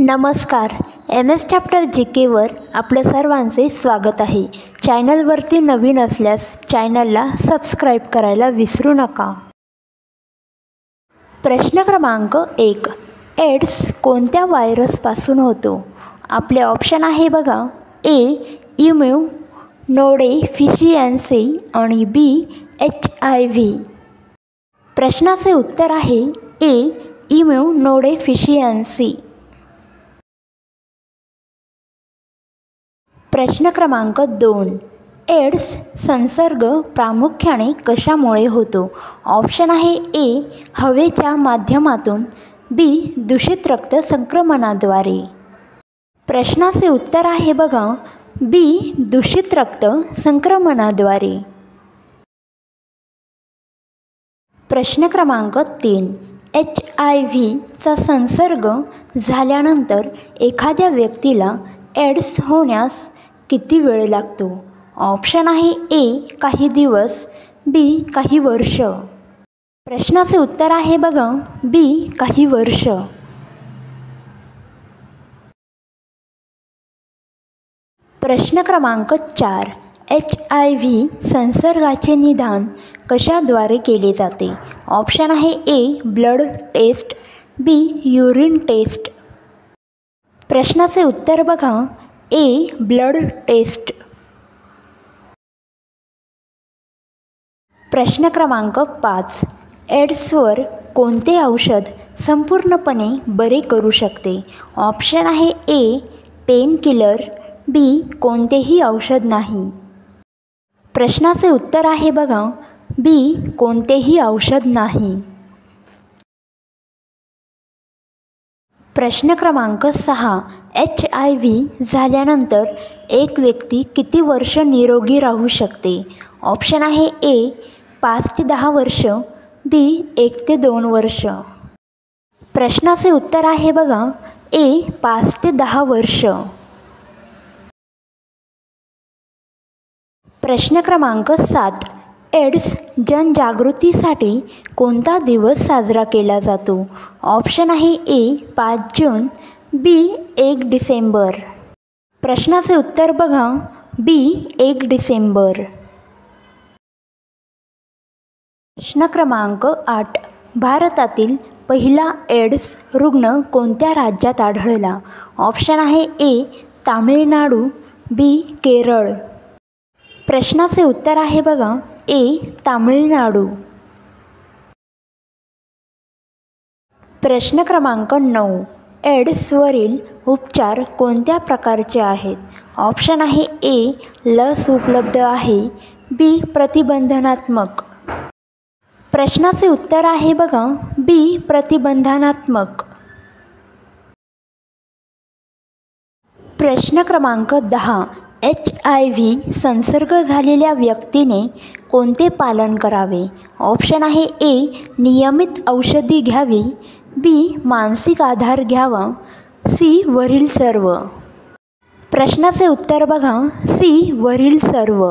नमस्कार. MS chapter GKवर आपल्या सर्वांचे स्वागत आहे. चॅनलवरती नवीन असल्यास चॅनलला सबस्क्राईब करायला विसरू नका. प्रश्न क्रमांक 1. एड्स कोणत्या व्हायरसपासून होतो? आपले ऑप्शन आहे बघा. A. इम्युनोडेफिशियन्सी आणि B. HIV. प्रश्नाचे उत्तर आहे A. इम्युनोडेफिशियन्सी. प्रश्न क्रमांक 2. एड्स संसर्ग प्रामुख्याने कशामुळे होतो? ऑप्शन आहे A. हवेच्या माध्यमातून, B. दूषित रक्त संक्रमणाद्वारे. प्रश्नाचे उत्तर आहे बघा. B. दूषित रक्त संक्रमणाद्वारे. प्रश्न क्रमांक 3. HIV चा संसर्ग झाल्यानंतर एखाद्या व्यक्तीला एड्स होण्यास किती वेळ लागतो? ऑप्शन आहे A. काही दिवस, B. काही वर्ष. प्रश्नाचे उत्तर आहे बघा. B. काही वर्ष. प्रश्न क्रमांक 4. HIV संसर्गाचे निदान कशाद्वारे केले जाते? ऑप्शन आहे A. Blood test, B. Urine test. प्रश्नाचे उत्तर बघा. A. Blood test. प्रश्न क्रमांक 5. एड्सवर कोणते औषध संपूर्णपणे बरे करू शकते? ऑप्शन आहे A. Pain killer, B. कोणतेही औषध नाही. प्रश्नाचे उत्तर आहे बघा. B. कोणतेही औषध नाही. प्रश्न क्रमांक 6. HIV झाल्यानंतर एक व्यक्ती किती वर्ष निरोगी राहू शकते? ऑप्शन आहे A. 5 ते 10 वर्ष, B. 1 ते 2 वर्ष. प्रश्नाचे उत्तर आहे बघा. A. 5 ते 10 वर्ष. प्रश्न क्रमांक 7. एड्स जनजागृतीसाठी कोणता दिवस साजरा केला जातो? ऑप्शन आहे A. 5 June, B. 1 डिसेंबर. प्रश्नाचे उत्तर बघा. B. 1 डिसेंबर. प्रश्न क्रमांक 8. भारतातील पहिला एड्स रुग्ण कोणत्या राज्यात आढळला? ऑप्शन आहे A. तामिळनाडू, B. केरळ. प्रश्नाचे उत्तर आहे बघा. A. तामिळनाडू. प्रश्न क्रमांक 9. एड्सवरील उपचार कोणत्या प्रकारचे आहेत? ऑप्शन आहे A. लस उपलब्ध आहे, B. प्रतिबंधात्मक. प्रश्नाचे उत्तर आहे बघा. B. प्रतिबंधात्मक. प्रश्न क्रमांक 10. HIV संसर्ग झालेल्या व्यक्तीने कोणते पालन करावे? ऑप्शन आहे A. नियमित औषधी घ्यावी, B. मानसिक आधार घ्यावा, C. वरील सर्व. प्रश्नाचे उत्तर बघा. C. वरील सर्व.